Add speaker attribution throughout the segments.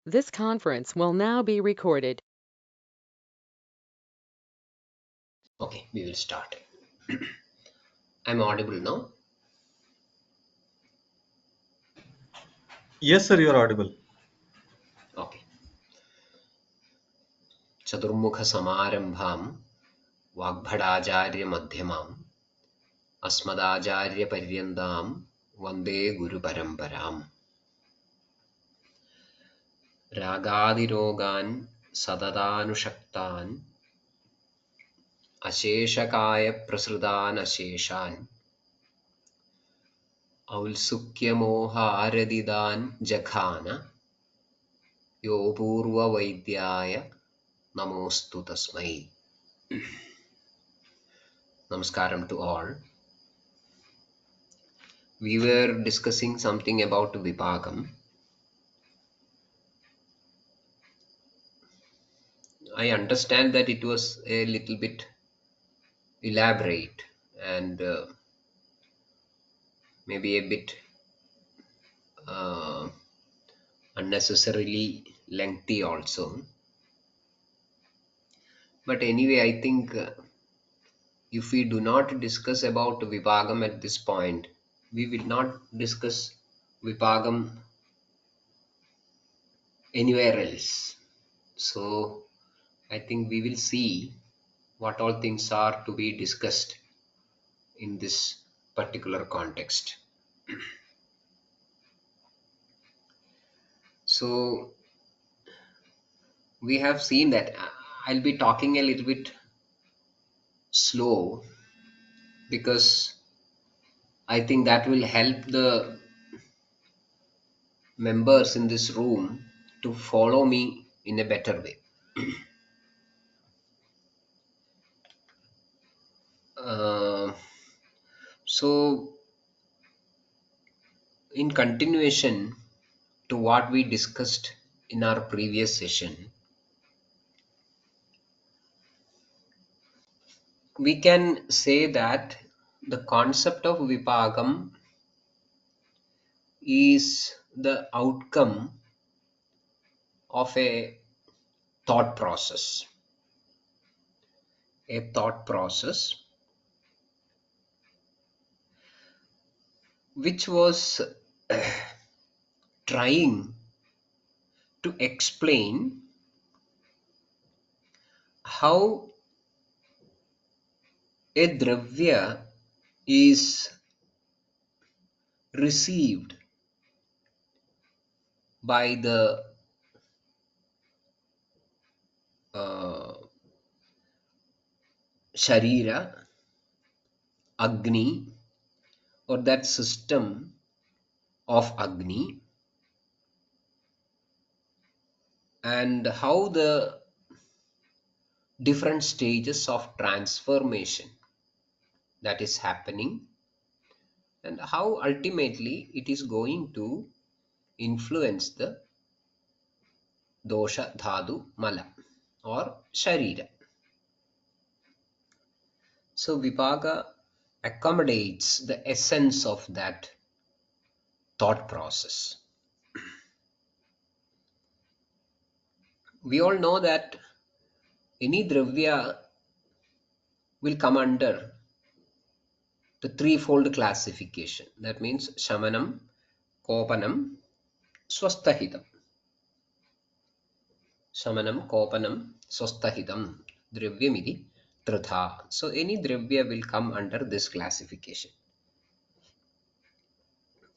Speaker 1: This conference will now be recorded.
Speaker 2: Okay, we will start. I'm audible now.
Speaker 3: Yes, sir, you're audible.
Speaker 2: Okay. चतुर्मुख समारंभां वाग्भटाचार्य मध्यमाम् अस्मदाचार्य पर्यन्तां वन्दे गुरुपरम्पराम् रागादिरोगान् सततानुषक्तान् अशेषकाय प्रसृतान् अशेषान् औत्सुक्यमोहारदिदान् जघान यो पूर्ववैद्याय नमोऽस्तु तस्मै. Namaskaram to all. We were discussing something about Vipagam. I understand that it was a little bit elaborate and maybe a bit uh, unnecessarily lengthy also. But anyway, I think if we do not discuss about Vipagam at this point, we will not discuss Vipagam anywhere else. So I think we will see what all things are to be discussed in this particular context. So we have seen that I'll be talking a little bit slow because I think that will help the members in this room to follow me in a better way. Uh, so, in continuation to what we discussed in our previous session, we can say that the concept of Vipagam is the outcome of process, a thought process which was trying to explain how a dravya is received by the uh, sharira, agni, or that system of agni, and how the different stages of transformation that is happening, and how ultimately it is going to influence the dosha dhatu mala or sharira. So vipaga accommodates the essence of that thought process. We all know that any dravya will come under the threefold classification. That means shamanam, kopanam, swasthahitam. Shamanam, kopanam, swasthahitam. Dravyamidi tritha. So any dravya will come under this classification.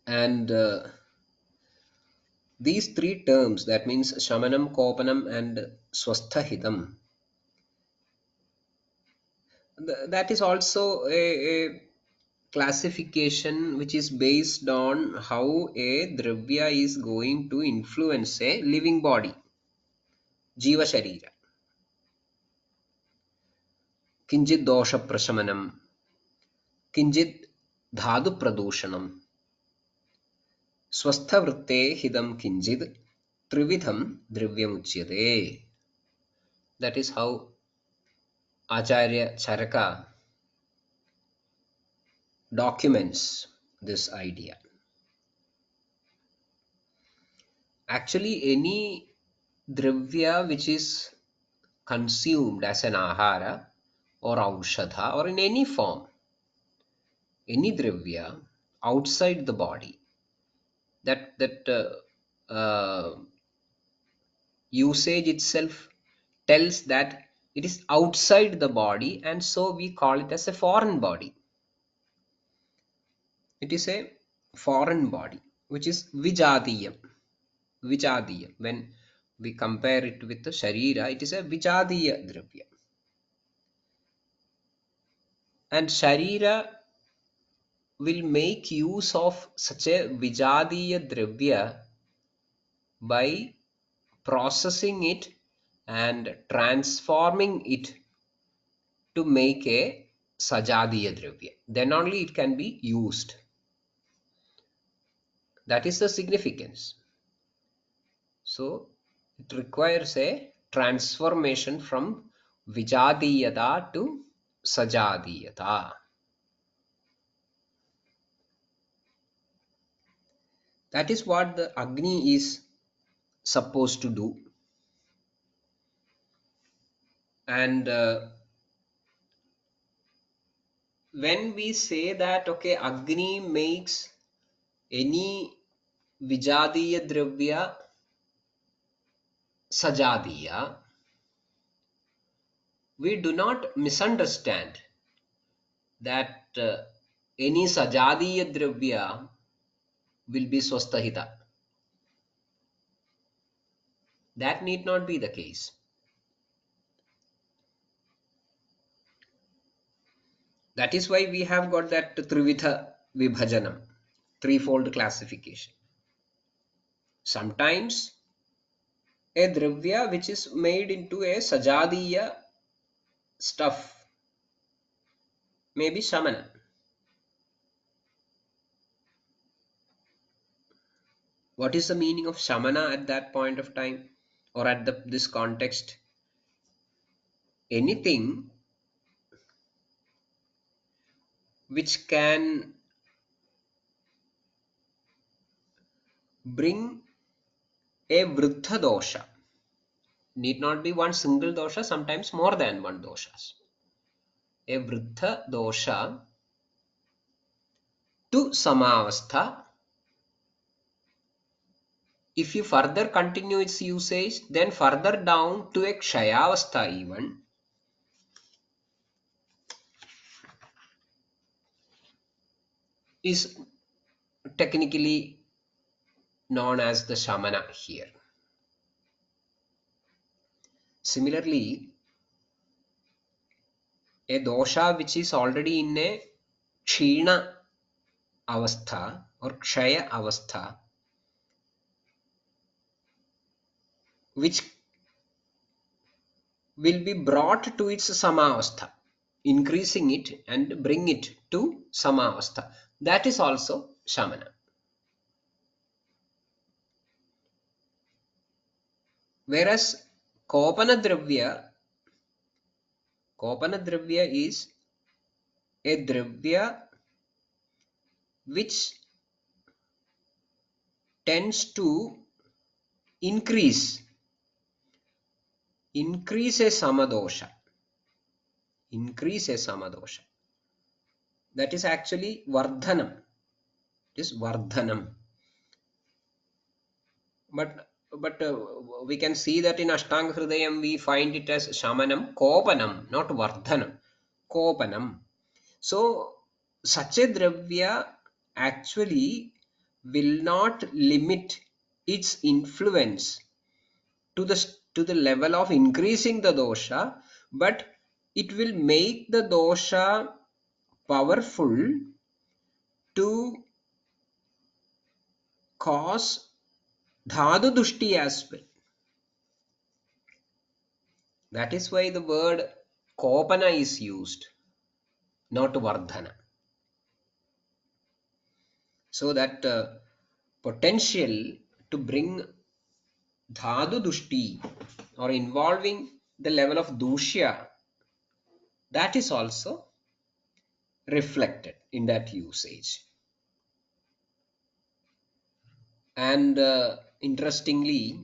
Speaker 2: And these three terms, that means shamanam, kopanam, and swasthahitam, that is also a classification which is based on how a dravya is going to influence a living body, jiva sharira. Kinjit dosha prashamanam, kinjit dhatu pradushanam, swastha vritte hidam kinjit trividham dravyamuchyate. That is how Acharya Charaka documents this idea. Actually, any dravya which is consumed as an ahara or aushadha or in any form, any dravya outside the body, that usage itself tells that it is outside the body, and so we call it as a foreign body. It is a foreign body which is vijadiyam. Vijadiyam. When we compare it with the Sharira, it is a Vijadiya Dravya. And Sharira will make use of such a Vijadiya Dravya by processing it and transforming it to make a Sajadiya Dravya. Then only it can be used. That is the significance. So it requires a transformation from Vijadiyata to Sajadiyata. That is what the Agni is supposed to do. And when we say that, okay, Agni makes any Vijadiya Dravya Sajadiya, we do not misunderstand that any Sajadiya Dravya will be Swasthahita. That need not be the case. That is why we have got that Trivitha Vibhajanam, threefold classification. Sometimes a dravya which is made into a sajadiya stuff may be shamana. What is the meaning of shamana at that point of time or at this context? Anything which can bring a vruddha dosha, need not be one single dosha, sometimes more than one doshas. A vruddha dosha to samavastha. If you further continue its usage, then further down to a kshayavastha even, is technically known as the shamana here. Similarly, a dosha which is already in a kshina avastha or kshaya avastha, which will be brought to its samavastha, increasing it and bring it to samavastha. That is also shamana. Whereas kopana dravya is a dravya which tends to increase a samadosha. That is actually vardhanam. It is vardhanam. But we can see that in Ashtanga Hridayam we find it as shamanam, kopanam, not vardhanam. Kopanam. So such a dravya actually will not limit its influence to the level of increasing the dosha, but it will make the dosha powerful to cause dhadu dushti as well. That is why the word kopana is used, not vardhana. So that potential to bring dhadu dushti or involving the level of dushya, that is also reflected in that usage. And interestingly,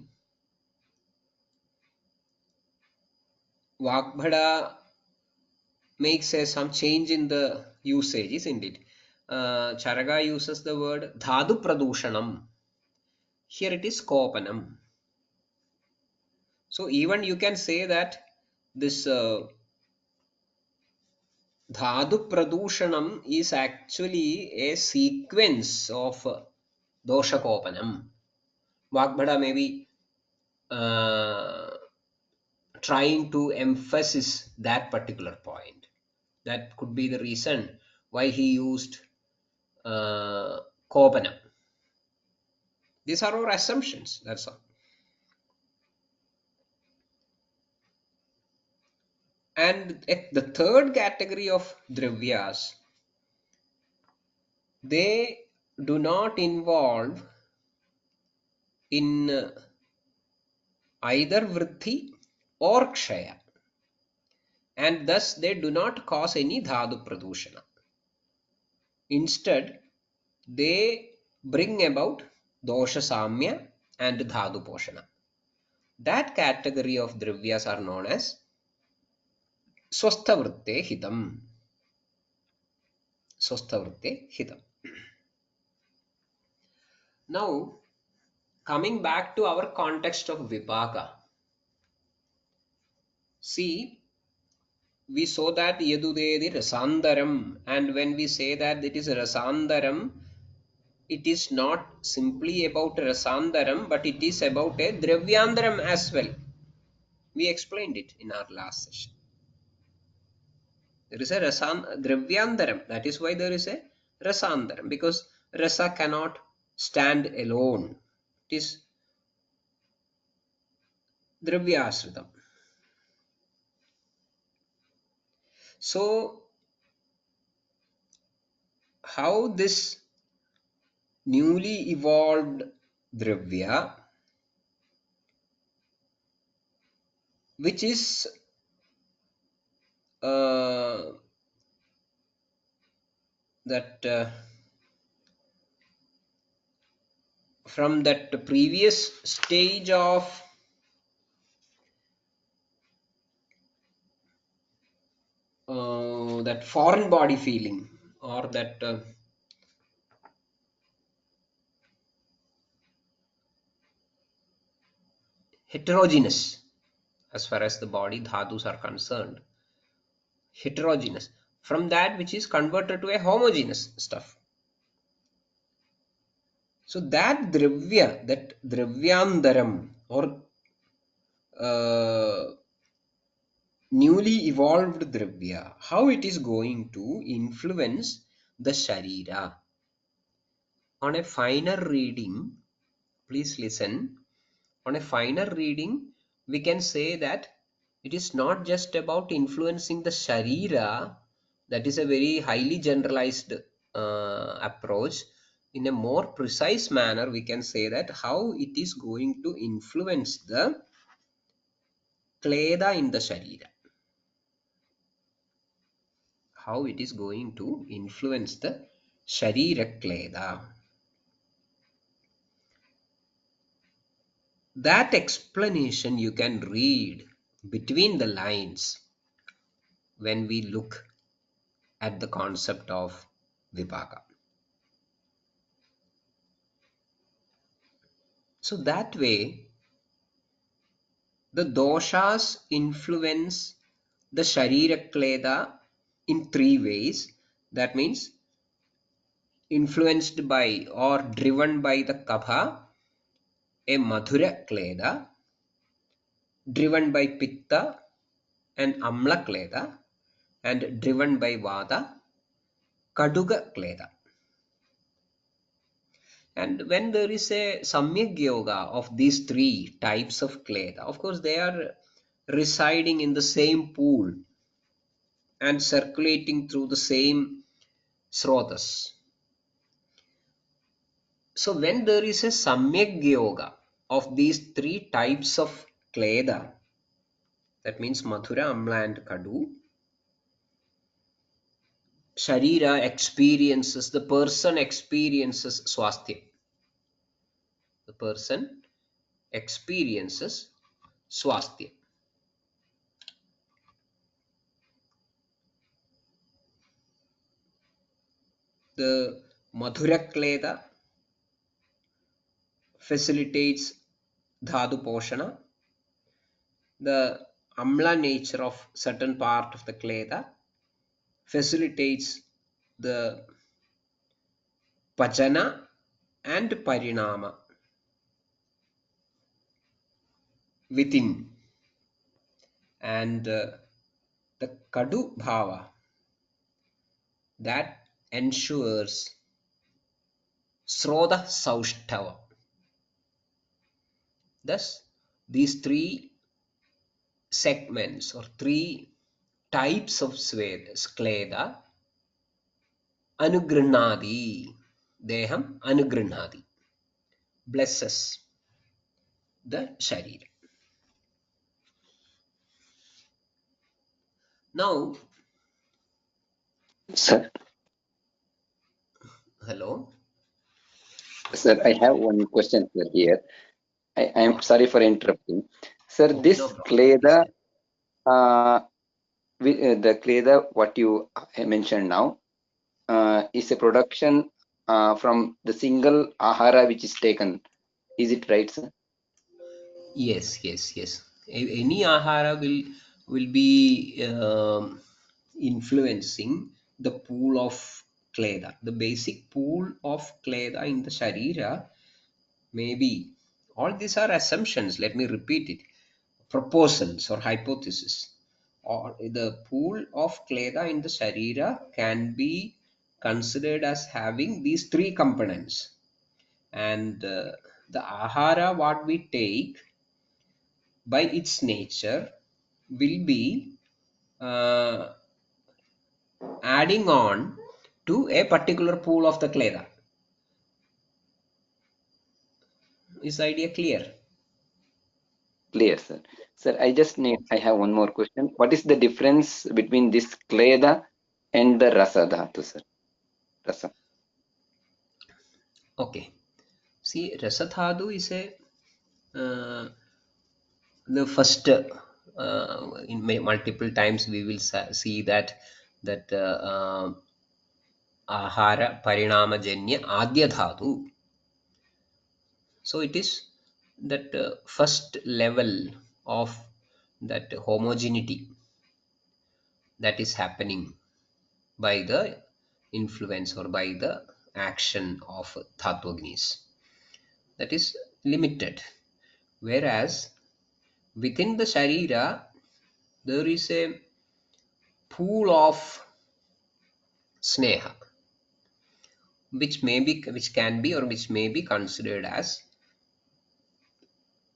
Speaker 2: Vagbhada makes some change in the usage, isn't it? Charaka uses the word dhadu pradushanam. Here it is kopanam. So even you can say that this dhadu pradushanam is actually a sequence of dosha kopanam. Vagbhada may be uh, trying to emphasize that particular point. That could be the reason why he used kopanam. These are our assumptions, that's all. And the third category of dravyas, they do not involve in either vriddhi or kshaya, and thus they do not cause any dhadu pradushana. Instead, they bring about dosha samya and dhadu poshana. That category of dravyas are known as swasthavritte hitam. Swasthavritte hitam. Now, coming back to our context of vipaka, see, we saw that yadudedi rasandaram, and when we say that it is rasandaram, it is not simply about rasandaram, but it is about a dravyandaram as well. We explained it in our last session. There is a dravyandaram. That is why there is a rasandaram, because rasa cannot stand alone. It is dravyasritam. So, how this newly evolved dravya, which is that from that previous stage of that foreign body feeling, or that heterogeneous, as far as the body dhadus are concerned, heterogeneous, from that which is converted to a homogeneous stuff. So that dravya, that dravyandaram, or newly evolved dravya, how it is going to influence the sharira. On a finer reading, please listen, on a finer reading, we can say that it is not just about influencing the sharira. That is a very highly generalized approach. In a more precise manner, we can say that how it is going to influence the kleda in the sharira. How it is going to influence the sharira kleda. That explanation you can read between the lines when we look at the concept of vipaka. So that way, the doshas influence the sharira kleda in three ways. That means influenced by or driven by the kapha, a madhura kleda, driven by pitta and amla kleda, and driven by vada, kaduga kleda. And when there is a samyak yoga of these three types of kleda, of course they are residing in the same pool and circulating through the same srotas. So when there is a samyak yoga of these three types of kleda, that means madhura, amla and kadu, sharira experiences, the person experiences swasthya. The person experiences swasthya. The Madhura Kleda facilitates Dhatu Poshana. The Amla nature of certain part of the Kleda facilitates the Pachana and Parinama within. And the Kadu Bhava that ensures Srodha Saushtava. Thus, these three segments or three types of skleda anugrinadi, deham anugrinadi, blesses the sharira. Now,
Speaker 3: Sir,
Speaker 2: hello.
Speaker 3: sir, I have one question sir, here. I am sorry for interrupting. Sir,
Speaker 2: Okay, no
Speaker 3: this
Speaker 2: problem.
Speaker 3: Kleda, the Kleda, what you mentioned now, is a production from the single ahara which is taken. Is it right, sir?
Speaker 2: Yes, yes, yes. Any ahara will be influencing the pool of kleda. The basic pool of kleda in the sharira. Maybe all these are assumptions. Let me repeat it. Proposals or hypothesis. Or the pool of kleda in the sharira can be considered as having these three components. And the ahara what we take by its nature will be uh, adding on to a particular pool of the kleda. Is the idea clear?
Speaker 3: Clear, sir. Sir, I have one more question. What is the difference between this Kleda and the Rasa Dhatu, sir? Rasa.
Speaker 2: Okay. See, Rasathadu is a the first in multiple times we will see that ahara parinamajanya adya dhatu. So it is that first level of that homogeneity that is happening by the influence or by the action of dhatognis, that is limited, whereas within the sharira there is a pool of sneha which can be or which may be considered as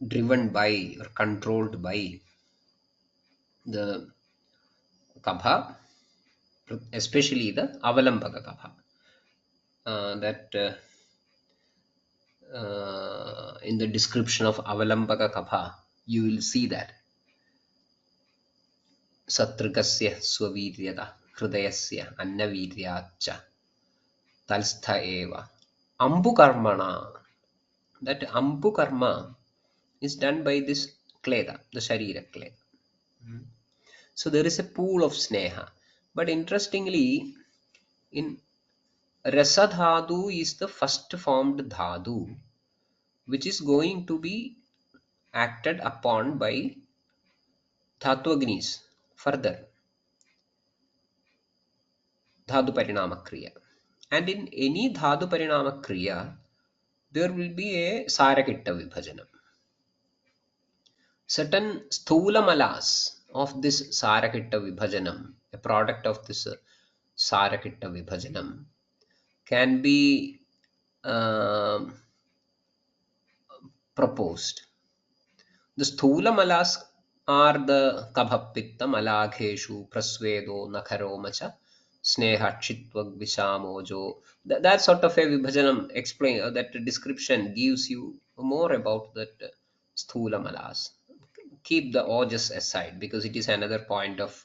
Speaker 2: driven by or controlled by the kapha, especially the avalambaka kapha. That in the description of avalambaka kapha you will see that satrikasya swaviryata hridayasya annaviryacha talstha eva ambu karmana. That ambu karma is done by this kleda, the sharira kleda. So there is a pool of sneha. But interestingly, in rasa dhatu is the first formed dhatu, which is going to be acted upon by dhatwagnis further, dhatu parinama kriya. And in any dhatu parinama kriya, there will be a sarakitta vibhajanam. Certain sthula malas of this sarakitta vibhajanam, a product of this sarakitta vibhajanam, can be proposed. The sthula malas are the kabha pitta malagheshu prasvedo nakharo macha sneha chitva vishamojo. That sort of a vibhajanam explain that description gives you more about that sthula malas. Keep the ojas aside because it is another point of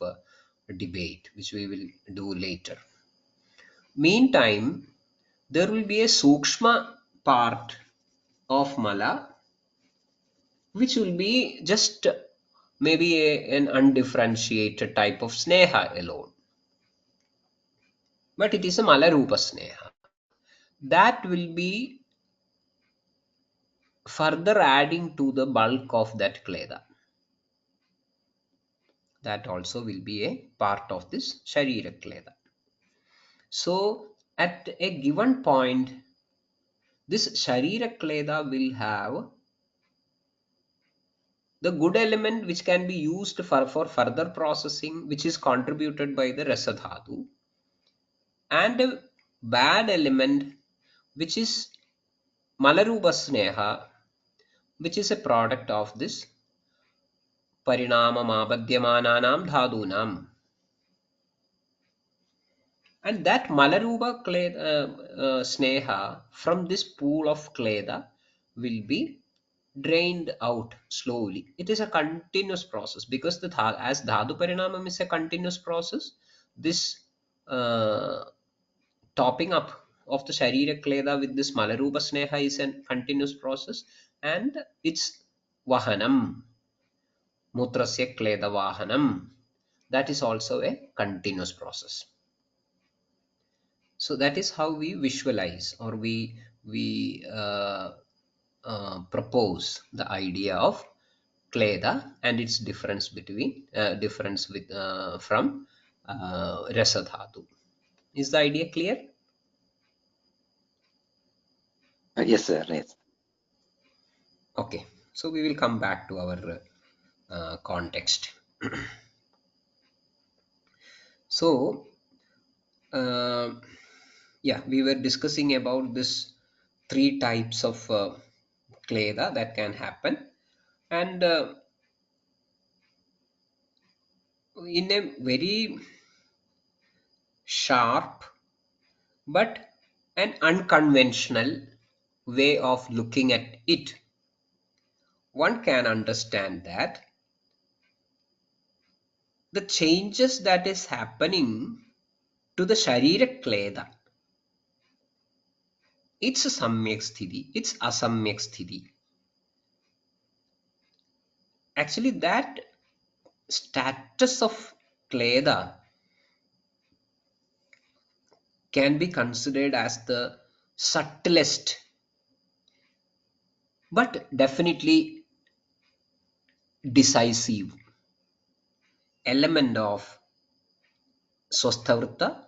Speaker 2: debate which we will do later. Meantime, there will be a sukshma part of mala which will be just maybe an undifferentiated type of sneha alone. But it is a malarupa sneha. that will be further adding to the bulk of that kleda. That also will be a part of this Sharira kleda. So at a given point, this Sharira kleda will have the good element which can be used for further processing, which is contributed by the Rasadhatu, and a bad element which is Malarupa Sneha, which is a product of this Parinamamapadhyamananam Dhadunam. And that Malarupa Sneha from this pool of Kleda will be drained out slowly. It is a continuous process because as Dhadu Parinamam is a continuous process, this uh, topping up of the Sharira Kleda with this Malarupa Sneha is a continuous process, and it's Vahanam, Mutrasya Kleda Vahanam. That is also a continuous process. So that is how we visualize, or we propose the idea of kleda and its difference between difference with from rasadhatu. Is the idea clear?
Speaker 3: Yes, sir. Yes.
Speaker 2: Okay, so we will come back to our context. So yeah, we were discussing about this three types of kleda that can happen, and in a very sharp but an unconventional way of looking at it, one can understand that the changes that is happening to the Sharira Kleda, it's a Samyak Sthiti, it's Asamyak Sthiti. Actually, that status of Kleda can be considered as the subtlest, but definitely decisive element of Swasthavritta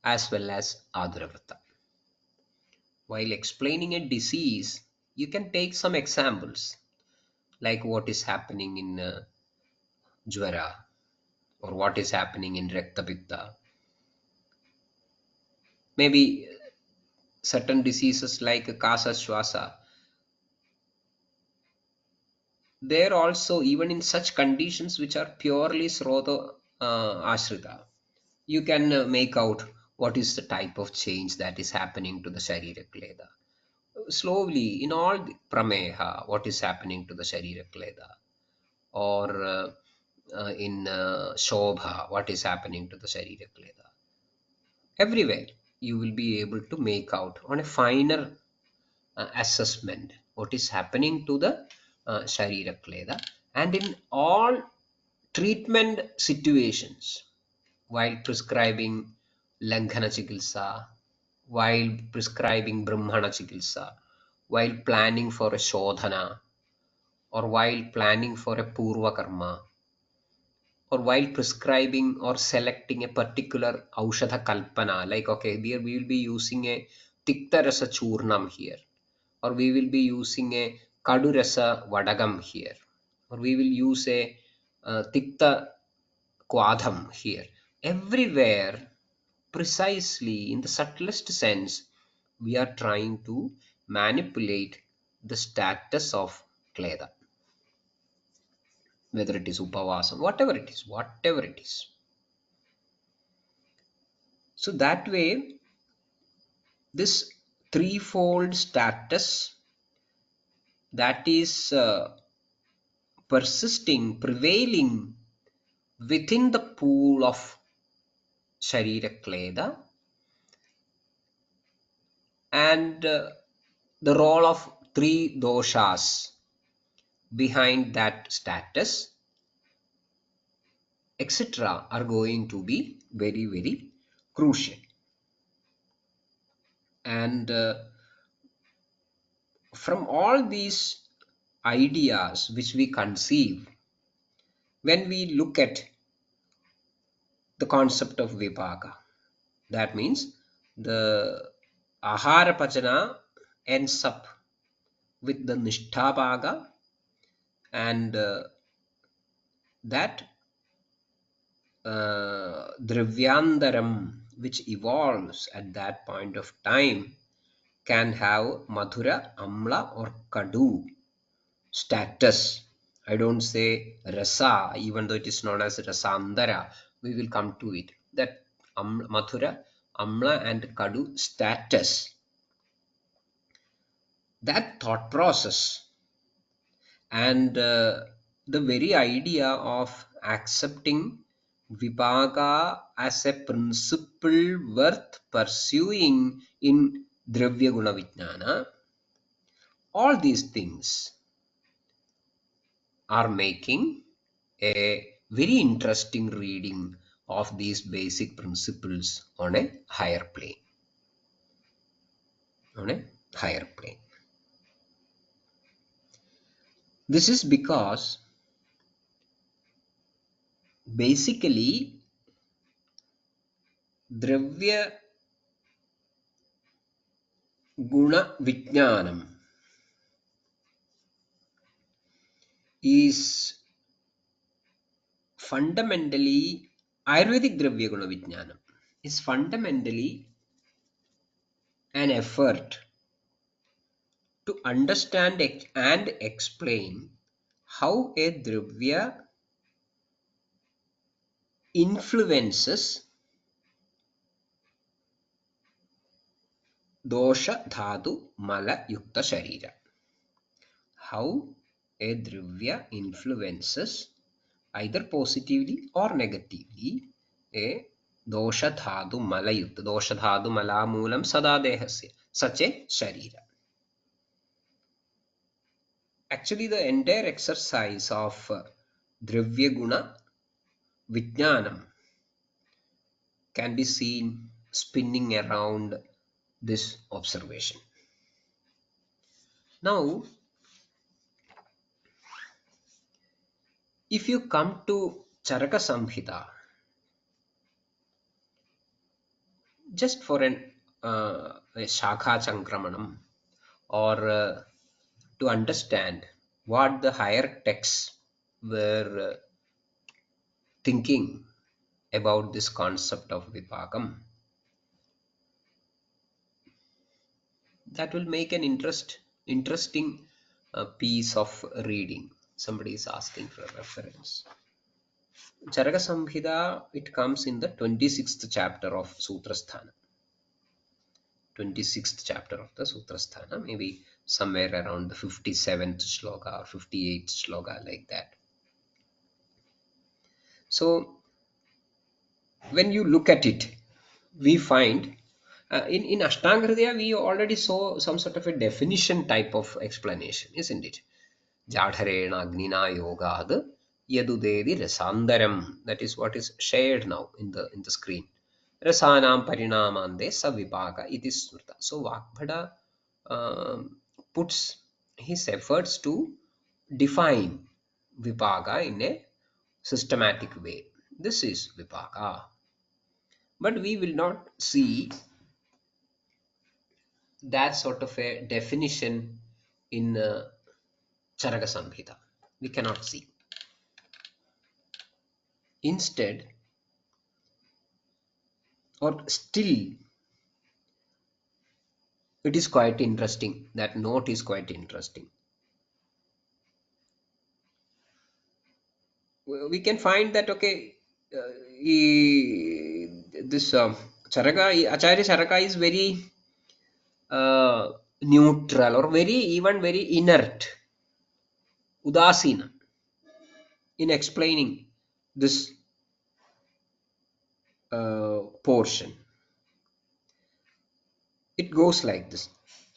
Speaker 2: as well as Adravritta. While explaining a disease, you can take some examples like what is happening in Jwara, or what is happening in Raktapitta. Maybe certain diseases like Kasa Shwasa, they're also, even in such conditions which are purely Srota Ashrita, you can make out what is the type of change that is happening to the Sharira Kleda. Slowly, in all the Prameha, what is happening to the Sharira Kleda, or in Shobha, what is happening to the Sharira Kleda. Everywhere, you will be able to make out on a finer assessment what is happening to the Sharira Kleda. And in all treatment situations, while prescribing Langhana Chikilsa, while prescribing Brahmana Chikilsa, while planning for a Shodhana, or while planning for a Purva Karma, or while prescribing or selecting a particular Aushadha Kalpana, like, okay, here we will be using a Tikta Rasa Churnam here, or we will be using a Kadu Rasa Vadagam here, or we will use a Tikta Kwadham here. Everywhere, precisely in the subtlest sense, we are trying to manipulate the status of Kleda, whether it is Upavasam, whatever it is. So that way, this threefold status that is persisting, prevailing within the pool of Sharira Kleda, and the role of three doshas behind that status, etc., are going to be very, very crucial. And from all these ideas which we conceive, when we look at the concept of vipaka, that means the ahara pachana ends up with the nishthapaga, and that dravyandaram which evolves at that point of time can have madhura, amla or kadu status. I don't say rasa, even though it is known as rasandara. We will come to it. That Mathura, Amla and Kadu status, that thought process, and the very idea of accepting Vipaka as a principle worth pursuing in Dravya Guna Vijnana, all these things are making a very interesting reading of these basic principles on a higher plane. On a higher plane. This is because basically Dravya Guna Vijnanam is fundamentally Ayurvedic Dravya Guna Vijnanam is fundamentally an effort to understand and explain how a Dravya influences dosha dhatu mala yukta sharira. How a dravya influences either positively or negatively a dosha dhatu mala yukta. Dosha dhatu mala moolam sada dehasya. Such a sharira. Actually, the entire exercise of dravya guna vijnanam can be seen spinning around this observation. Now, if you come to Charaka Samhita, just for a Shakha Chankramanam, or to understand what the higher texts were thinking about this concept of Vipakam, that will make an interesting piece of reading. Somebody is asking for a reference. Charaka Samhita, it comes in the 26th chapter of Sutrasthana. 26th chapter of the Sutrasthana, maybe somewhere around the 57th shloka or 58th shloka, like that. So when you look at it, we find in Ashtanga Hridaya we already saw some sort of a definition type of explanation, isn't it? Jadharena Agnina Yogad Yadudevi Rasandaram. That is what is shared now in the screen. Rasanam Parinamande Savipaka iti smrta. So Vakbhada puts his efforts to define Vipaka in a systematic way. This is Vipaka. But we will not see that sort of a definition in Charaka Samhita. We cannot see. Instead, or still, it is quite interesting. That note is quite interesting. We can find that, okay, this Charaka, Acharya Charaka is very neutral or even very inert, udasina, in explaining this portion. It goes like this.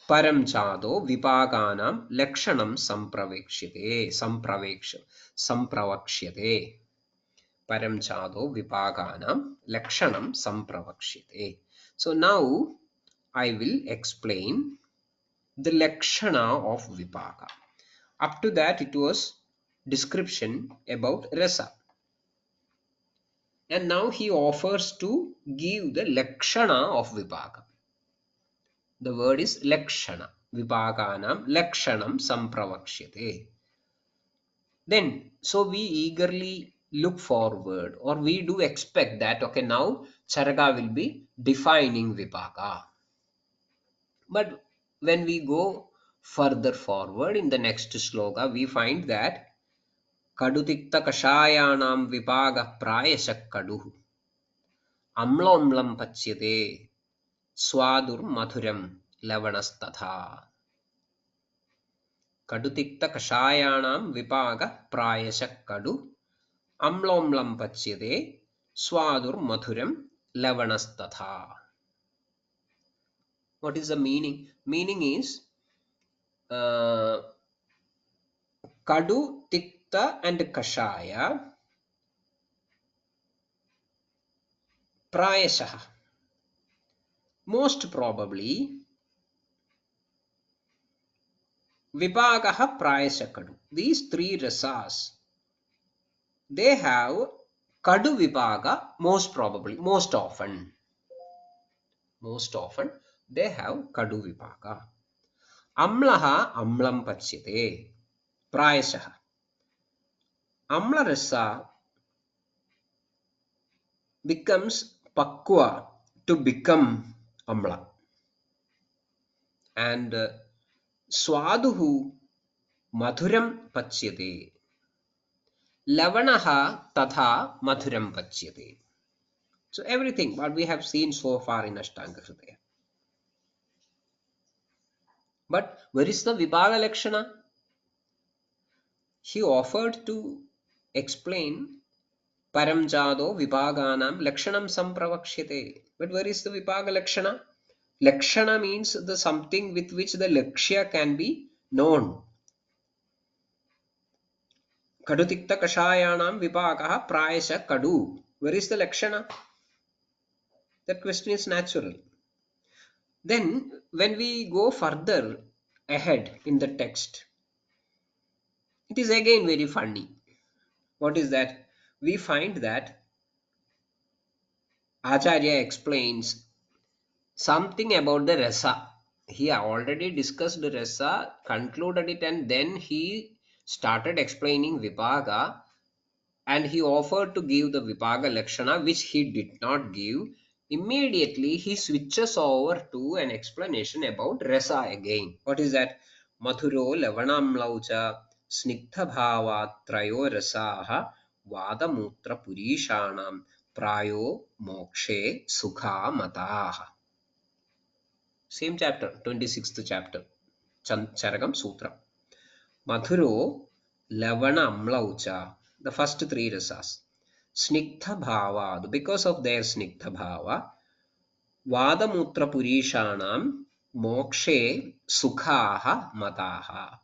Speaker 2: Param chado vipaganam lakshanam sampravakshyate. Param chado vipaganam lakshanam sampravakshyate. So now I will explain the Lakshana of Vipaka. Up to that, it was description about Rasa. And now he offers to give the Lakshana of Vipaka. The word is Lakshana. Vipakanam Lakshanam Sampravakshyate. Then, so we eagerly look forward, or we do expect that, okay, now Charaka will be defining Vipaka. But when we go further forward in the next sloka, we find that Kadutikta Kashayanam Vipaga Prayashak Kaduhu Amlomlam Pachyate Swadur Madhuram Lavanastatha. Kadutikta Kashayanam Vipaga Prayashak Kadu Amlomlam Pachyate Swadur Madhuram Lavanastatha. What is the meaning? Meaning is Kadu, Tikta and Kashaya Prayashaha. Most probably Vipagaha Prayashakadu. These three rasas, they have Kadu Vipaga most probably, most often. Most often they have Kadu Vipaga. Amlaha Amlam Pachyate. Prayashaha. Amla rasa becomes Pakwa to become Amla. And Swaduhu Madhuram Pachyate. Lavanaha Tatha Madhuram Pachyate. So everything what we have seen so far in Ashtanga Hridaya. But where is the Vibhaga Lakshana? He offered to explain Paramjado Vibhaganam Lakshanam Sampravakshyate. But where is the Vibhaga Lakshana? Lakshana means the something with which the Lakshya can be known. Kadutikta Kashayanam Vibhagaha Prayasha Kadu. Where is the Lakshana? That question is natural. Then when we go further ahead in the text, it is again very funny. What is that? We find that Acharya explains something about the rasa. He already discussed the rasa, concluded it, and then he started explaining Vipaga, and he offered to give the Vipaga Lakshana, which he did not give. Immediately he switches over to an explanation about rasa again. What is that? Madhuro Lavanam Laucha Sniktha Bhava Trayo Rasaha Vadamutra Purishanam Prayo Mokshe Sukha Mataha. Same chapter, 26th chapter, Charakam Sutra. Madhuro Lavana Amlaucha, the first three rasas. Sniktha Bhava, because of their Sniktha Bhava, Vadamutra Purishanam Mokshe Sukhaha Mataha.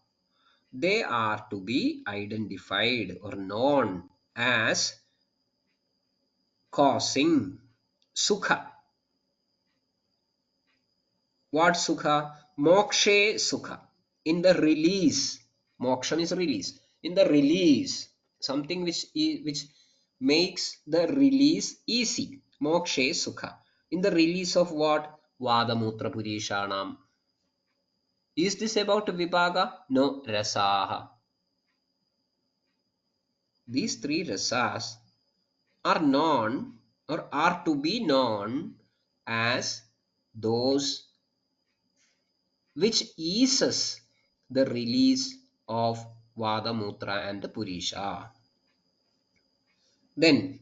Speaker 2: They are to be identified or known as causing Sukha. What Sukha? Mokshe Sukha. In the release. Moksha is release. In the release. Something which makes the release easy. Mokshe Sukha. In the release of what? Vadamutra Purishanam. Is this about Vibhaga? No. Rasaha. These three rasas are known or are to be known as those which eases the release of Vadamutra and Purisha. Then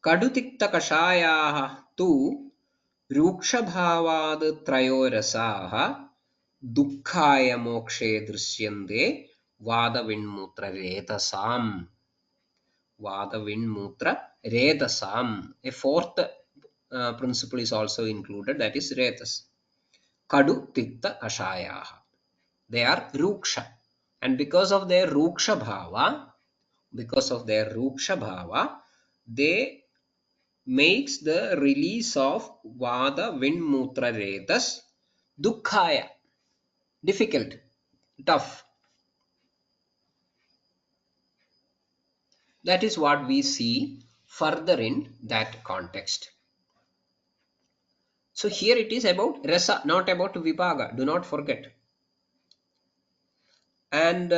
Speaker 2: Kadutikta Kashayaha tu Rukshabhavad Trayorasaha Dukkhaya Mokshe Drishyande Vadavinmutra Retasam. Vadavinmutra Retasam. A fourth principle is also included, that is Retas. Kadu Tikta Kashayaha. They are Ruksha. And because of their Ruksha Bhava, they makes the release of Vada Vinmutra Retas Dukkhaya, difficult, tough. That is what we see further in that context. So here it is about rasa, not about vipaga. Do not forget. And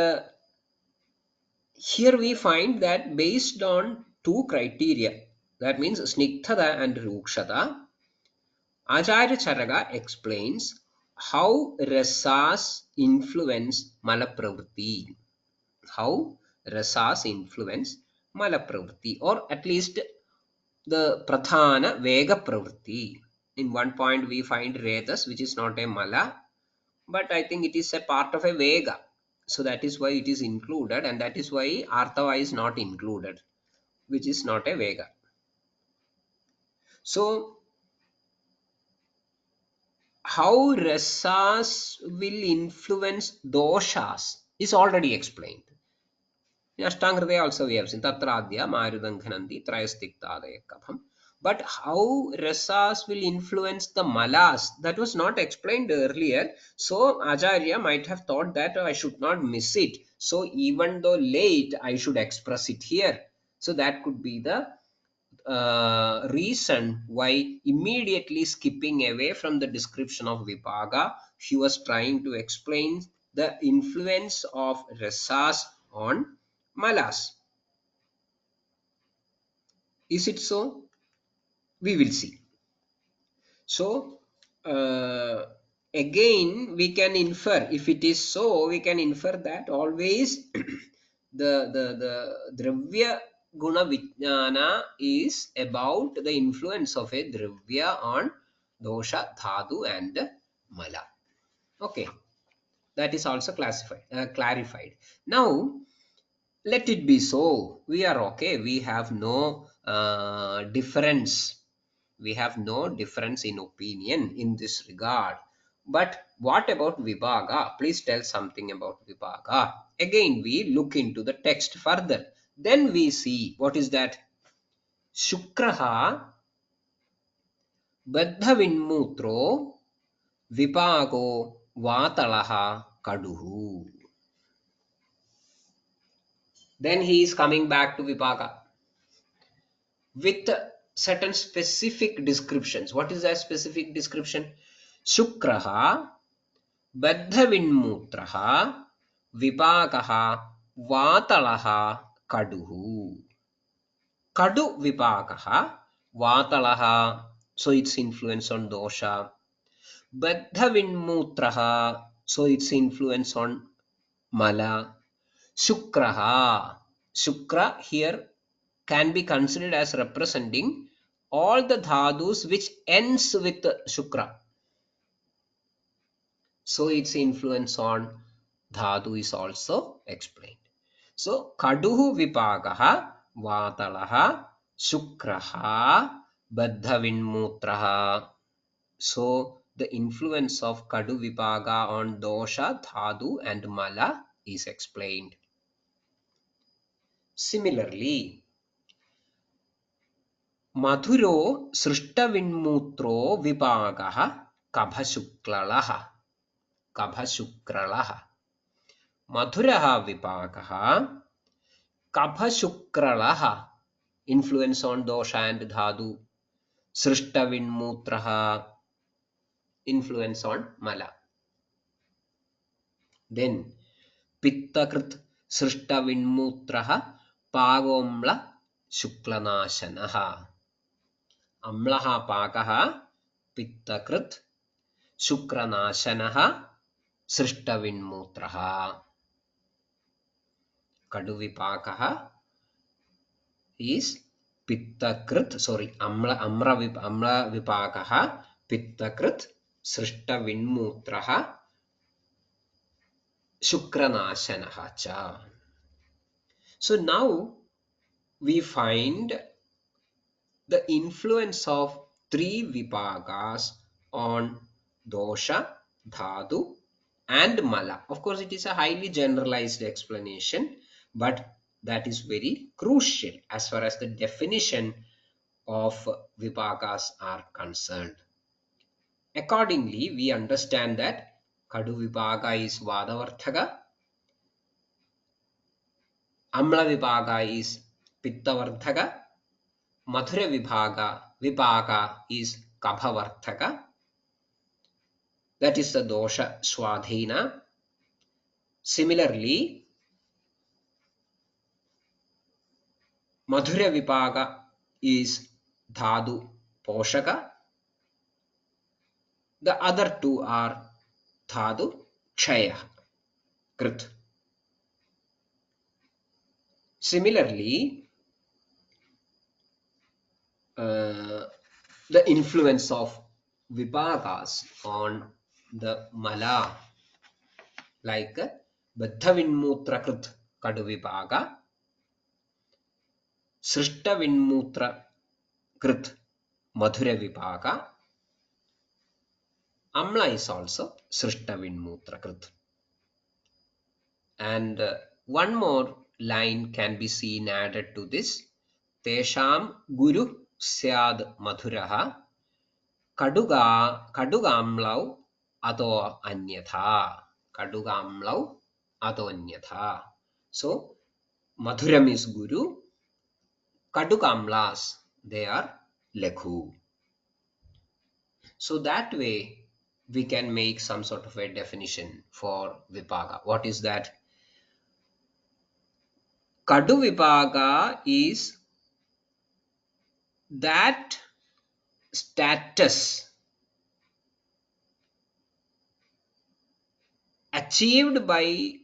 Speaker 2: here we find that based on two criteria, that means snigdhata and rukshata, Acharya Charaka explains how rasas influence malapravritti. How rasas influence malapravritti, or at least the pradhana vega pravritti. In one point we find retas, which is not a mala, but I think it is a part of a vega. So that is why it is included, and that is why artava is not included, which is not a vega. So how rasas will influence doshas is already explained. In Ashtanga also we have seen Tatradya, Marudanghanandi, Trayastiktada Katham. But how rasas will influence the malas, that was not explained earlier. So Acharya might have thought that I should not miss it. So even though late, I should express it here. So that could be the reason why immediately skipping away from the description of Vipaga, he was trying to explain the influence of rasas on malas. Is it so? We will see. So, again, we can infer, if it is so, we can infer that always the Dravya Guna Vijnana is about the influence of a Dravya on dosha, dhatu, and mala. Okay, that is also clarified. Now, let it be so. We are okay. We have no difference. We have no difference in opinion in this regard. But what about Vibhaga? Please tell something about Vibhaga. Again, we look into the text further. Then we see what is that? Shukraha Baddhavinmutro Vipago Vatalaha Kaduhu. Then he is coming back to Vipaga with certain specific descriptions. What is that specific description? Shukraha Baddhavinmutraha Vipakaha Vatalaha Kaduhu. Kadu Vipakaha Vatalaha, so its influence on dosha. Baddhavinmutraha, so its influence on mala. Shukraha, Shukra here can be considered as representing all the dhadus which ends with Shukra. So its influence on dhatu is also explained. So kaduhu vipagaha vatalaha shukraha baddhavinmutraha. So the influence of kadu vipaga on dosha, dhatu, and mala is explained. Similarly, Madhuro srishtavinmutro vipagaha kabhashuklalaha. Kabhashukralaha. Madhuraha vipakaha kabhashukralaha, influence on dosha and dhatu. Srishtavinmutraha, influence on mala. Then pittakrit srishtavinmutraha pagomla shuklanashanaha. Amlaha pakaha pittakrit shukranashanaha srishtavinmutraha. Kaduvipakaha is pittakrit, sorry, amla vipakaha pittakrit srishtavinmutraha shukranashanaha cha. So now we find the influence of three vipagas on dosha, dhatu, and mala. Of course, it is a highly generalized explanation, but that is very crucial as far as the definition of vipagas are concerned. Accordingly, we understand that Kadu Vibhaga is Vadavarthaka, Amla Vibhaga is Pittavarthaka, Madhura Vibhaga is Kaphavarthaka. That is the dosha Swadhina. Similarly, Madhura Vibhaga is Dhadu Poshaka. The other two are Dhadu Kshaya Krit. Similarly, the influence of Vibhagas on the Mala, like Baddhavinmutra Krit Kadu Vibhaga, Srishtavinmutra Krit Madhura Vibhaga, Amla is also Srishtavinmutra Krit. And one more line can be seen added to this. Tesham Guru Syad Madhuraha Kadugamlau Ado Anyatha. Kadugamlau Ado Anyatha. So Madhuram is Guru, Kadugamlas, they are Lekhu. So that way we can make some sort of a definition for Vibhaga. What is that? Kadu Vibhaga is that status achieved by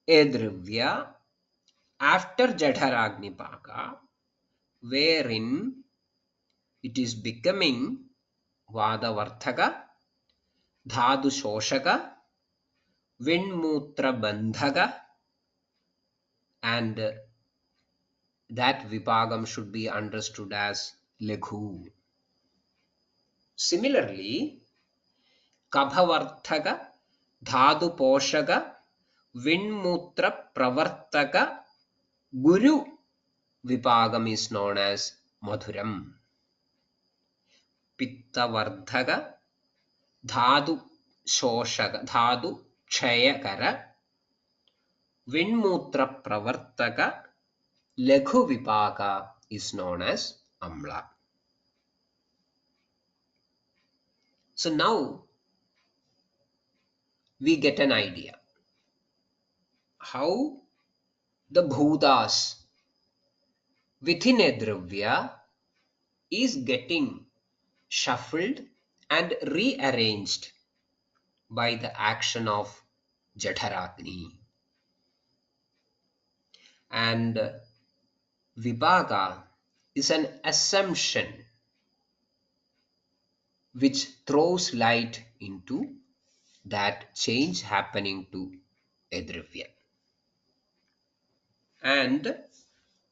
Speaker 2: a Dravya after Jadharagnipaga, wherein it is becoming Vadavarthaka, Dhadu Shoshaka, Vinmutra Bandhaga, and that Vibhagam should be understood as Leghu. Similarly, Kabhavarthaka, Dhadu Poshaka, Vinmutra Pravartaka, Guru Vibhagam is known as Madhuram. Pittavardhaka, Dhadu Shoshaka, Dhadu Kshayakara, Vinmutra Pravartaka, Leghu Vibhaga is known as Amla. So now we get an idea how the Bhutas within a Dravya is getting shuffled and rearranged by the action of Jadharagni. And Vibhaga is an assumption which throws light into that change happening to a Dravya. And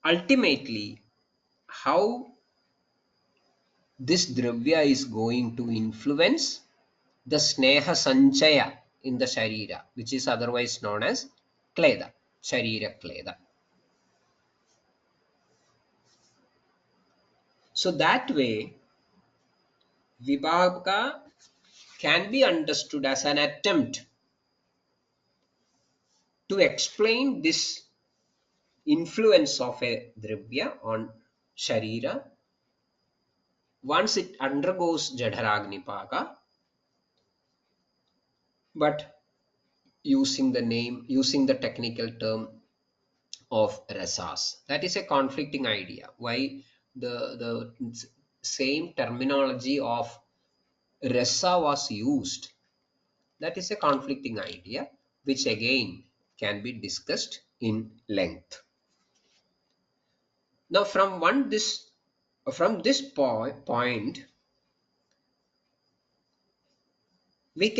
Speaker 2: ultimately, how this Dravya is going to influence the Sneha Sanchaya in the Sharira, which is otherwise known as Kleda, Sharira Kleda. So that way, Vibhaga can be understood as an attempt to explain this influence of a Dravya on Sharira once it undergoes Jadharagnipaga, but using the technical term of rasas. That is a conflicting idea. Why the same terminology of rasa was used? That is a conflicting idea, which again can be discussed in length. Now, from this point, we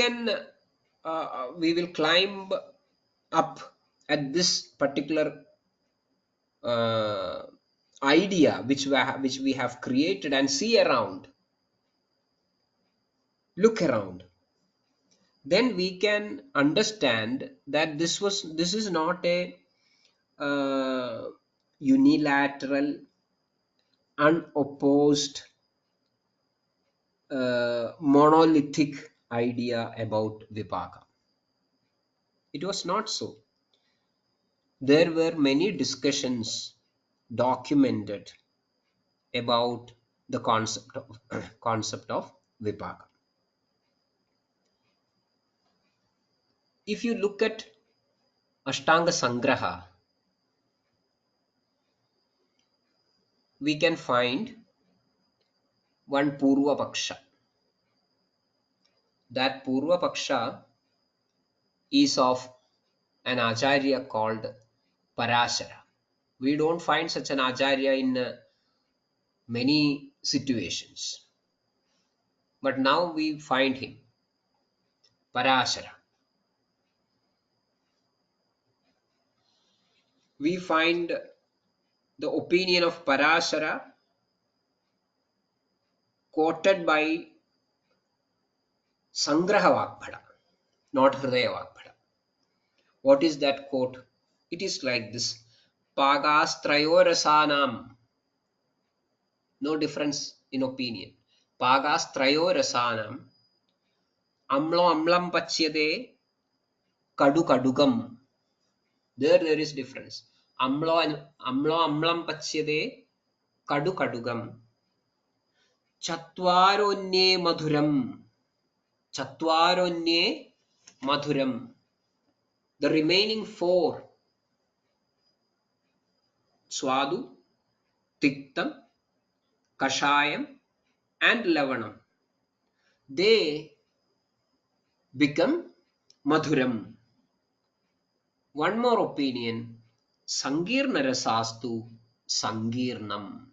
Speaker 2: will climb up at this particular idea which we have created and see around, look around. Then we can understand that this is not a unilateral, unopposed monolithic idea about Vipaka. It was not so. There were many discussions documented about the concept of Vipaka. If you look at Ashtanga Sangraha, we can find one Purva Paksha. That Purva Paksha is of an Acharya called Parashara. We don't find such an Acharya in many situations. But now we find him, Parashara. We find the opinion of Parashara quoted by Sangraha Vagbhada, not Hridaya Vagbhada. What is that quote? It is like this: Pagastrayorasanam. No difference in opinion. Pagastrayorasanam. Amlo amlam pachyade kadu kadugam. There is difference. Amlo amlam pachyade kadu kadugam. Chatvaronnye madhuram. Chatvaronnye madhuram. The remaining four, Swadu, Tiktam, Kashayam, and Lavanam, they become Madhuram. One more opinion, Sangirna Rasastu Sangirnam.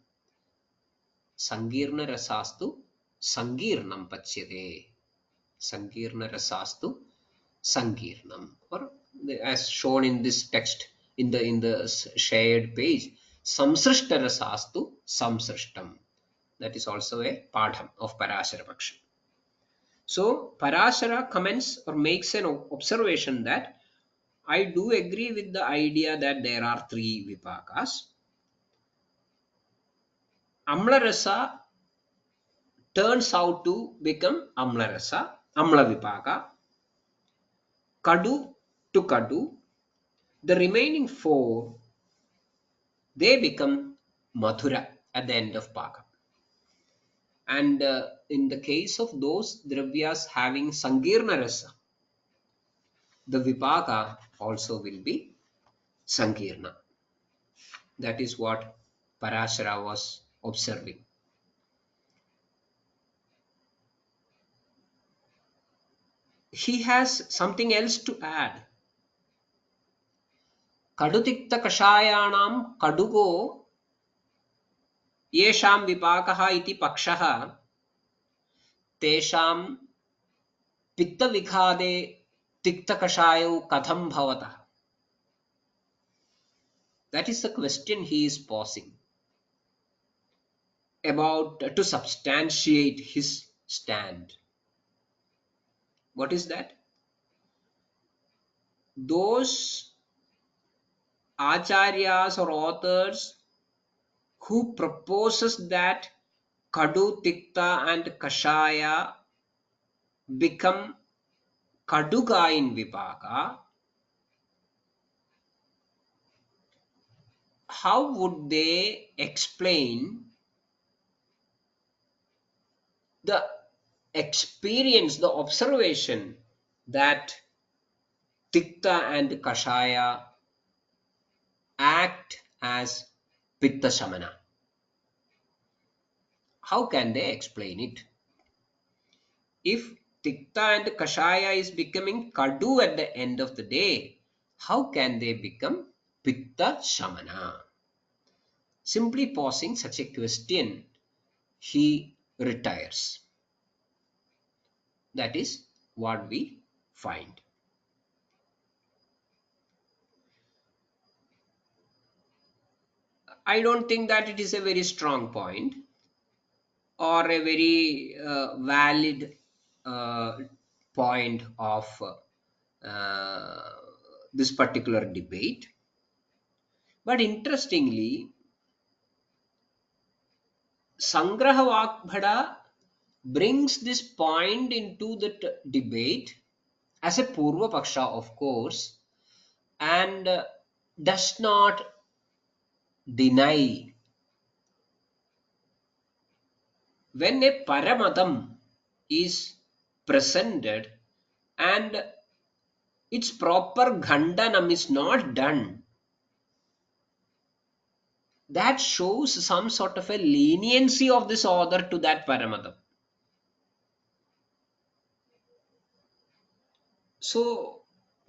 Speaker 2: Sangirna Rasastu Sangirnam Pachyade. Sangirna Rasastu Sangirnam. Or as shown in this text in the shared page, Samsrishta Rasastu Samsrishtam. That is also a padham of Parashara Paksha. So Parashara comments or makes an observation that I do agree with the idea that there are three vipakas. Amla rasa turns out to become Amla rasa, Amla vipaka. Kadu to Kadu. The remaining four, they become Madhura at the end of Paka. And in the case of those dravyas having Sangirna rasa, the vipaka also will be Sankirna. That is what Parashara was observing. He has something else to add. Kadutikta kashayanam kadugo yesham vipakaha iti pakshaha tesham pitta vikhade tikta kashayo katham bhavata. That is the question he is posing about to substantiate his stand. What is that? Those acharyas or authors who proposes that Kadu, Tikta and Kashaya become Kaduga in Vipaka, how would they explain the experience, the observation that Tikta and Kashaya act as Pitta Shamana? How can they explain it? If Tikta and Kashaya is becoming Kadu at the end of the day, how can they become Pitta Shamana? Simply posing such a question, he retires. That is what we find. I don't think that it is a very strong point or a very valid point of this particular debate. But interestingly, Sangraha Vagbhada brings this point into the debate as a Purva Paksha, of course, and does not deny when a Paramatam is presented and its proper Ghandanam is not done, that shows some sort of a leniency of this author to that Paramatam. So,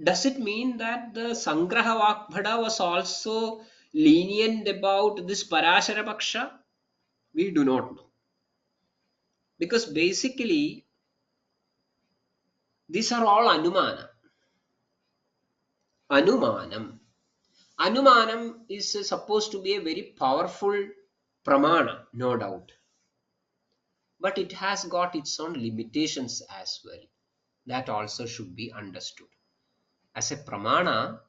Speaker 2: does it mean that the Sangraha Vakbhada was also lenient about this Parashara Paksha? We do not know. Because basically, these are all Anumana. Anumanam. Anumanam is supposed to be a very powerful pramana, no doubt. But it has got its own limitations as well. That also should be understood. As a pramana,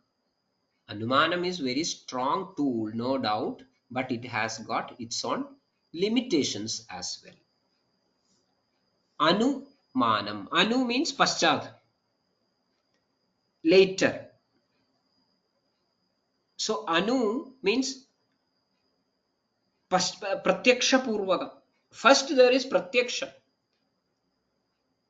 Speaker 2: Anumanam is very strong tool, no doubt, but it has got its own limitations as well. Anumanam. Anu means paschat, later. So Anu means pratyaksha purvaka. First there is pratyaksha.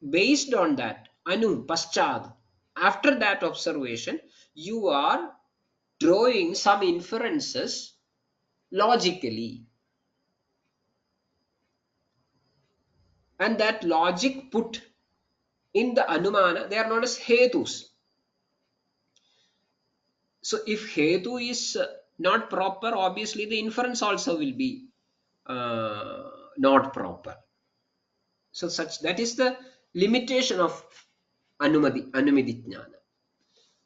Speaker 2: Based on that, Anu, paschat. After that observation, you are drawing some inferences logically. And that logic put in the Anumana, they are known as Hetus. So if Hetu is not proper, obviously the inference also will be not proper. So such that is the limitation of Anumidi Jnana.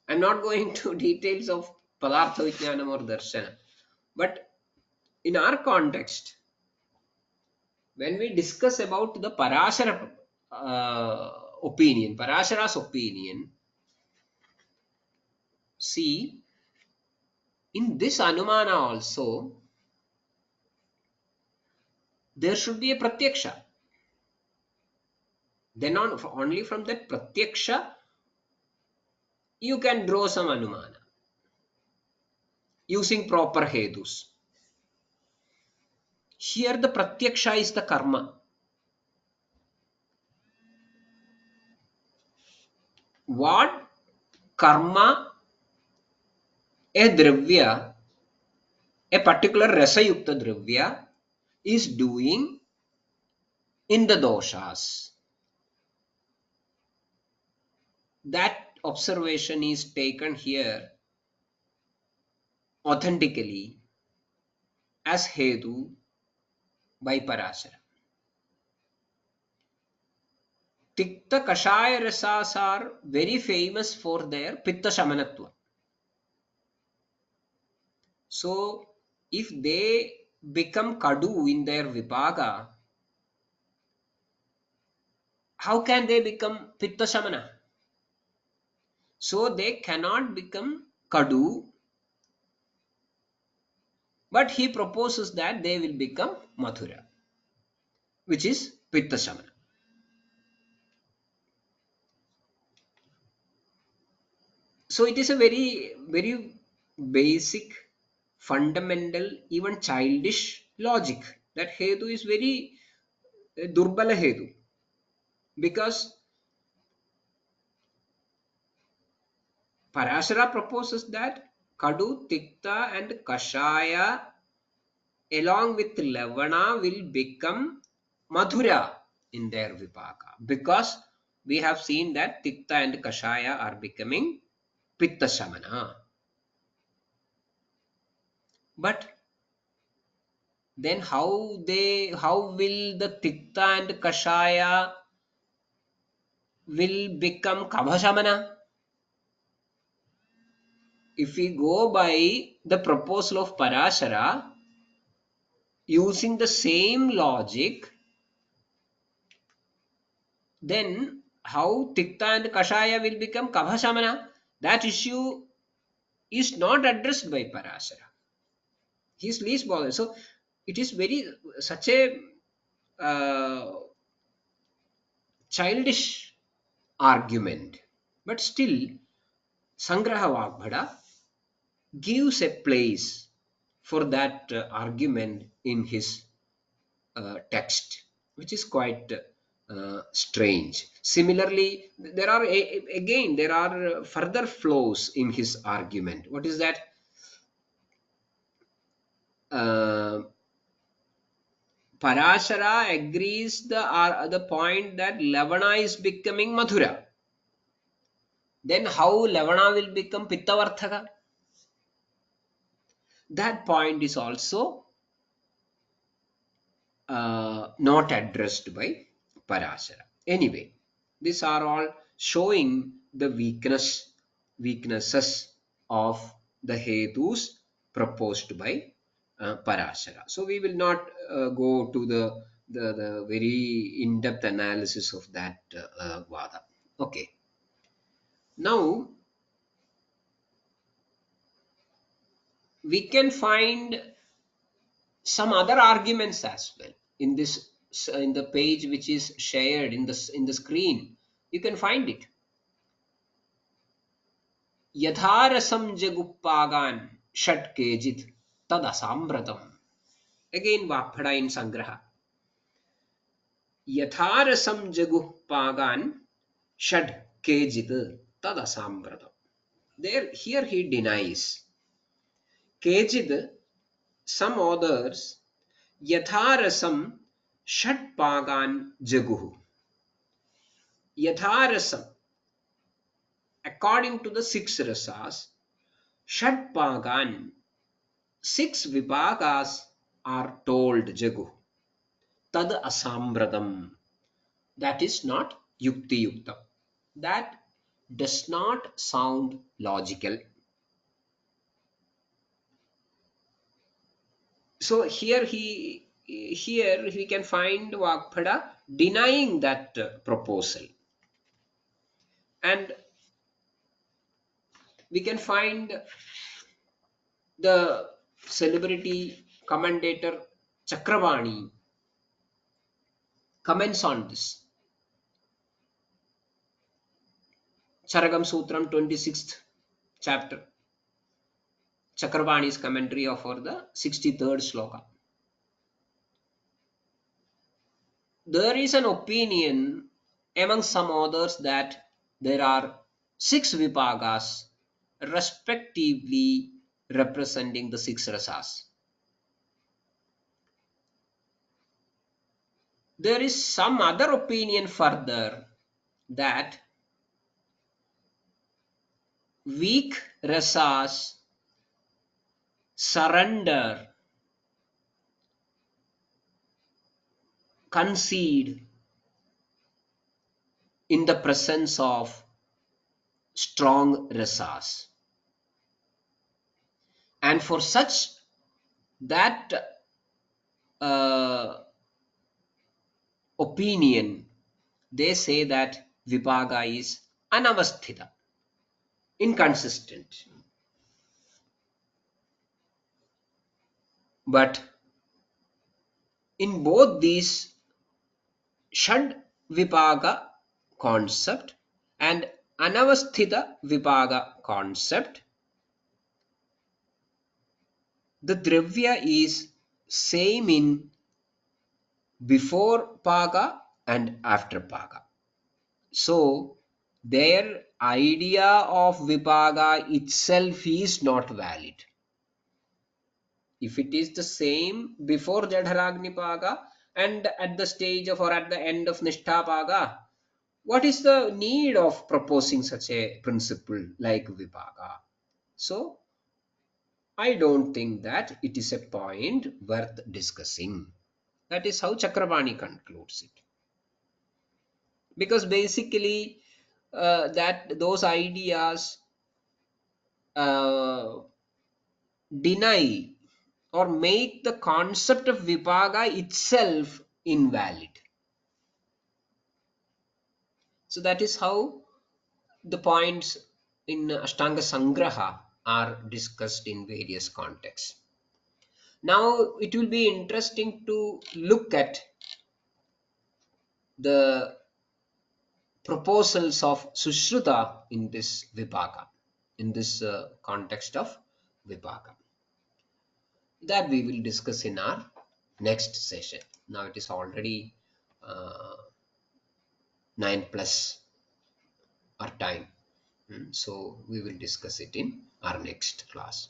Speaker 2: I'm not going to details of Padartha Vijnanam or Darshana. But in our context, when we discuss about the Parashara opinion, Parashara's opinion, see, in this Anumana also, there should be a Pratyaksha. Then only from that Pratyaksha, you can draw some Anumana using proper Hedus. Here the Pratyaksha is the Karma. What Karma a Dravya, a particular Rasayukta Dravya is doing in the doshas. That observation is taken here authentically as Hedu by Parashara. Tikta Kashaya Rasas are very famous for their Pitta Shamanatva. So, if they become Kadu in their Vipaga, how can they become Pitta Shamana? So, they cannot become Kadu, but he proposes that they will become Mathura, which is Pitta Shamana. So it is a very basic, fundamental, even childish logic that Hetu is very Durbala Hetu, because Parashara proposes that Kadu, Tikta and Kashaya along with Lavana will become Madhura in their Vipaka, because we have seen that Tikta and Kashaya are becoming Pitta Shamana. But then how will the Tikta and Kashaya will become Kabhashamana? If we go by the proposal of Parashara, using the same logic, then how Tikta and Kashaya will become Kabhashamana? That issue is not addressed by Parashara. He is least bothered. So it is very such a childish argument, but still Sangraha Vagbhada gives a place for that argument in his text, which is quite strange. Similarly, there are again there are further flaws in his argument. What is that? Uh, Parashara agrees the point that Lavana is becoming Mathura. Then how Lavana will become Pittavarthaka? That point is also not addressed by Parashara. Anyway, these are all showing the weaknesses of the Hetus proposed by Parashara. So we will not go to the very in-depth analysis of that Vada. Okay. Now we can find some other arguments as well in this, in the page which is shared in the screen. You can find it. Yatharasam jaguppagan shat kejit tadasambratam. Again Vaphada in Sangraha. Yatharasam jaguppagan shat kejit tadasambratam. There here he denies. Kejit, some authors, yatharasam षट्पागान jaguhu. Yatharasam, according to the six rasas, षट्पागान, six vipagas are told jagu. Tad asambratam, that is not yukti yukta. That does not sound logical. So here we can find Vagbhada denying that proposal. And we can find the celebrity commentator Chakravani comments on this. Charagam Sutram 26th chapter. Chakravani's commentary for the 63rd sloka. There is an opinion among some authors that there are six vipagas respectively representing the six rasas. There is some other opinion further that weak rasas surrender, concede in the presence of strong rasas. And for such, that opinion, they say that vipaga is anavasthita, inconsistent. But in both these shad vipaga concept and anavasthita vipaga concept, the dravya is same in before paga and after paga. So their idea of vipaga itself is not valid. If it is the same before Jadharagni paga and at the stage of or at the end of Nishtha paga, what is the need of proposing such a principle like vipaga? So I don't think that it is a point worth discussing. That is how Chakrabarti concludes it. Because basically that those ideas deny or make the concept of vipaga itself invalid. So that is how the points in Ashtanga Sangraha are discussed in various contexts. Now it will be interesting to look at the proposals of Sushruta in this Vipaka, in this context of Vipaka. That we will discuss in our next session. Now it is already uh, 9 plus our time. So we will discuss it in our next class.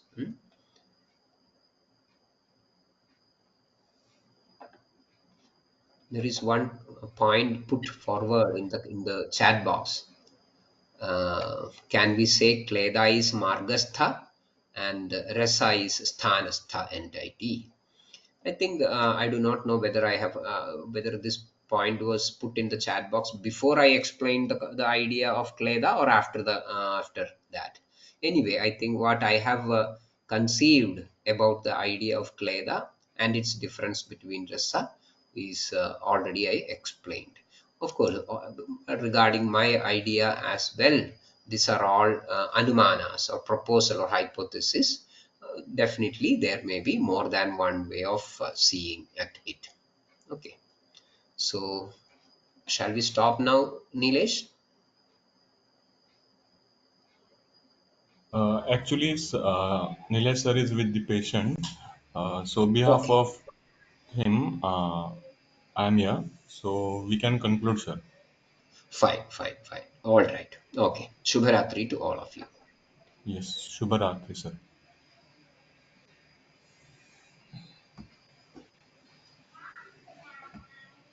Speaker 2: There is one point put forward in the chat box. Can we say Kleda is Margastha and Rasa is Sthanastha entity? I think I do not know whether I have whether this point was put in the chat box before I explained the idea of Kleda or after that. Anyway, I think what I have conceived about the idea of Kleda and its difference between Rasa is already I explained. Of course, regarding my idea as well, these are all anumanas or proposal or hypothesis. Definitely there may be more than one way of seeing at it. Okay, so shall we stop now, Nilesh?
Speaker 4: Actually, Nilesh sir is with the patient. So, behalf
Speaker 2: Okay,
Speaker 4: of him, I am here. So, we can conclude, sir.
Speaker 2: fine. All right. Okay, Shubharatri to all of you.
Speaker 4: Yes, Shubharatri, sir.